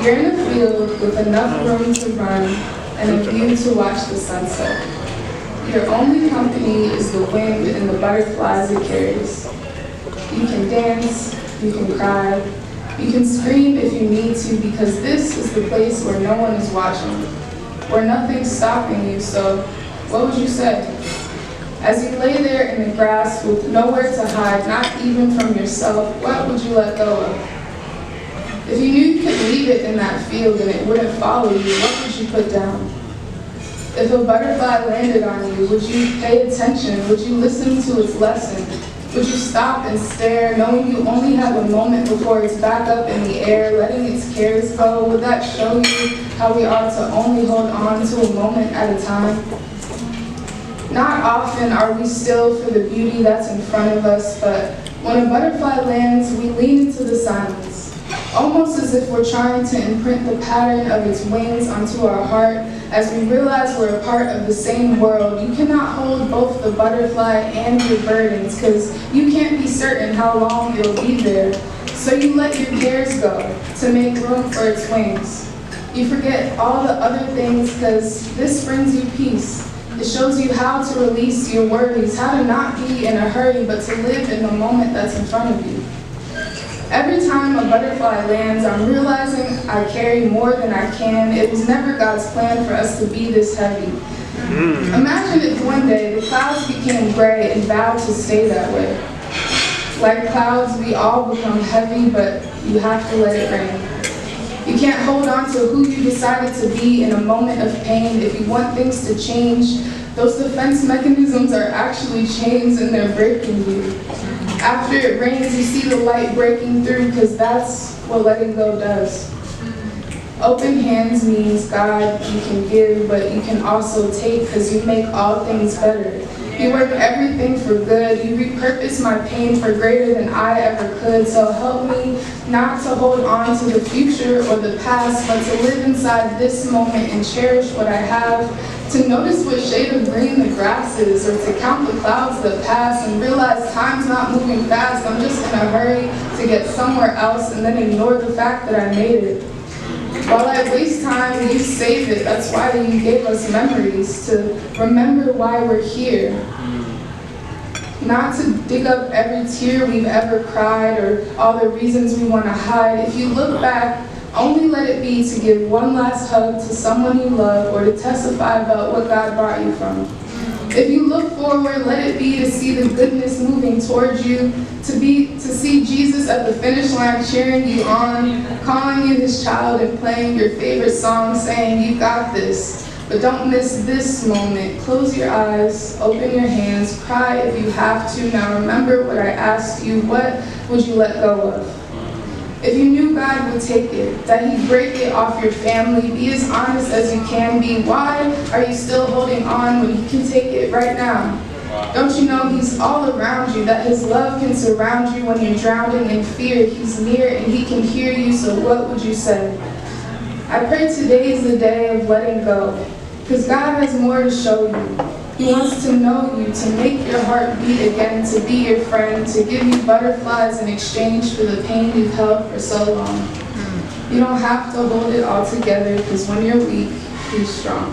You're in a field with enough room to run and a view to watch the sunset. Your only company is the wind and the butterflies it carries. You can dance, you can cry, you can scream if you need to, because this is the place where no one is watching, where nothing's stopping you. So what would you say? As you lay there in the grass with nowhere to hide, not even from yourself, what would you let go of? If you knew you could leave it in that field and it wouldn't follow you, what would you put down? If a butterfly landed on you, would you pay attention? Would you listen to its lesson? Would you stop and stare, knowing you only have a moment before it's back up in the air, letting its cares go? Would that show you how we are to only hold on to a moment at a time? Not often are we still for the beauty that's in front of us, but when a butterfly lands, we lean into the silence, almost as if we're trying to imprint the pattern of its wings onto our heart as we realize we're a part of the same world. You cannot hold both the butterfly and your burdens because you can't be certain how long it'll be there. So you let your cares go to make room for its wings. You forget all the other things because this brings you peace. It shows you how to release your worries, how to not be in a hurry, but to live in the moment that's in front of you. Every time a butterfly lands, I'm realizing I carry more than I can. It was never God's plan for us to be this heavy. Imagine if one day the clouds became gray and vowed to stay that way. Like clouds, we all become heavy, but you have to let it rain. You can't hold on to who you decided to be in a moment of pain. If you want things to change, those defense mechanisms are actually chains and they're breaking you. After it rains, you see the light breaking through because that's what letting go does. Open hands means, God, you can give, but you can also take because you make all things better. You work everything for good. You repurpose my pain for greater than I ever could. So help me not to hold on to the future or the past, but to live inside this moment and cherish what I have, to notice what shade of green the grass is, or to count the clouds that pass and realize time's not moving fast. I'm just in a hurry to get somewhere else and then ignore the fact that I made it. While I waste time, you save it. That's why you gave us memories, to remember why we're here. Not to dig up every tear we've ever cried or all the reasons we want to hide. If you look back, only let it be to give one last hug to someone you love or to testify about what God brought you from. If you look forward, let it be to see the goodness moving towards you, to see Jesus at the finish line cheering you on, calling you his child and playing your favorite song, saying, you got this. But don't miss this moment. Close your eyes, open your hands, cry if you have to. Now remember what I asked you. What would you let go of? If you knew God would take it, that he'd break it off your family, be as honest as you can be, why are you still holding on when he can take it right now? Don't you know he's all around you, that his love can surround you when you're drowning in fear? He's near and he can hear you, so what would you say? I pray today is the day of letting go, because God has more to show you. He wants to know you, to make your heart beat again, to be your friend, to give you butterflies in exchange for the pain you've held for so long. You don't have to hold it all together, because when you're weak, he's strong.